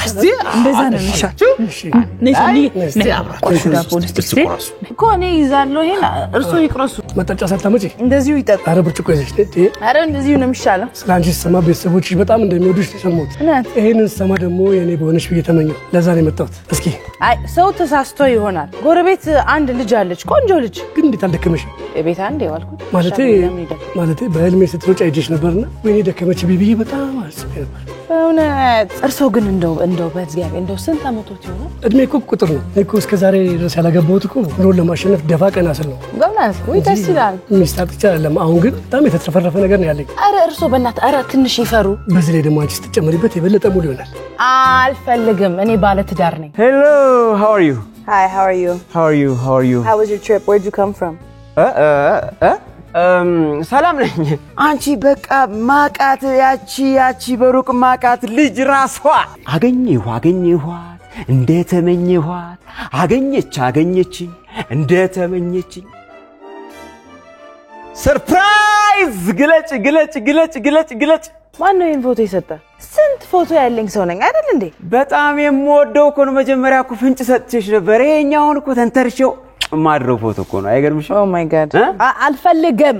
እስቲ እንደዛ ነው የሚሻቸው ነይ አብራችሁ ዳቦን እስቲ ኮኔ ይዛለው ይሄን እርሶ ይቅረሱ መጠጫ ሳታመጪ እንደዚሁ ይጠጣ አረ ብርጭቆ ይዘሽ አረ እንደዚሁ ነው የሚሻለው ስላንቺ ሰማ ቤተሰቦችሽ በጣም እንደሚወዱሽ ተሰሙት ይሄንን ሰማ ደግሞ የኔ በሆነሽ በየተመኘው ለዛ ነው የመጣሁት እስኪ አይ ሰው ተሳስቶ ይሆናል ጎረቤት አንድ ልጅ አለች ቆንጆ ልጅ ግን እንዴት አልደከመሽ ቤት አንድ ያልኩት ማለቴ በህልሜ ስትሮጫ አይጄሽ ነበርና ወይኔ ደከመች ቢቢዬ በጣም አስቤ ነበር እውነት እርሶ ግን እንደው በእግዚአብሔር እንደው ስንት አመቶት ይሆናል እድሜ እኮ ቁጥር ነው እኮ እስከ ዛሬ ድረስ ያላገባሁት እኮ ኑሮን ለማሸነፍ ደፋ ቀና ስል ነው በእውነት ወይ ደስ ይላል ሚስታት ይቻላል አሁን ግን በጣም የተትረፈረፈ ነገር ነው ያለኝ አረ እርሶ በእናትህ አረ ትንሽ ይፈሩ በዚህ ላይ ደግሞ አንቺ ስትጨምሪበት የበለጠ ሙሉ ይሆናል አልፈልግም እኔ ባለ ትዳር ነኝ Hello, how are you? Hi, how are you? How are you? How was your trip? Where'd you come from? ሰላም ነኝ አንቺ በቃ ማቃት ያቺ በሩቅ ማቃት ልጅ ራስዋ አገኘኋት እንደተመኘኋት አገኘችኝ እንደተመኘችኝ ሰርፕራይዝ ግለጭ ማነው ይሄን ፎቶ የሰጠ ስንት ፎቶ ያለኝ ሰው ነኝ አይደል እንዴ በጣም የምወደው እኮ ነው መጀመሪያ እኮ ፍንጭ ሰጥቼሽ ነበር ይሄኛውን እኮ ተንተርሼው ማድረው ፎቶ እኮ ነው አይገርምሽ ኦ ማይ ጋድ አልፈልግም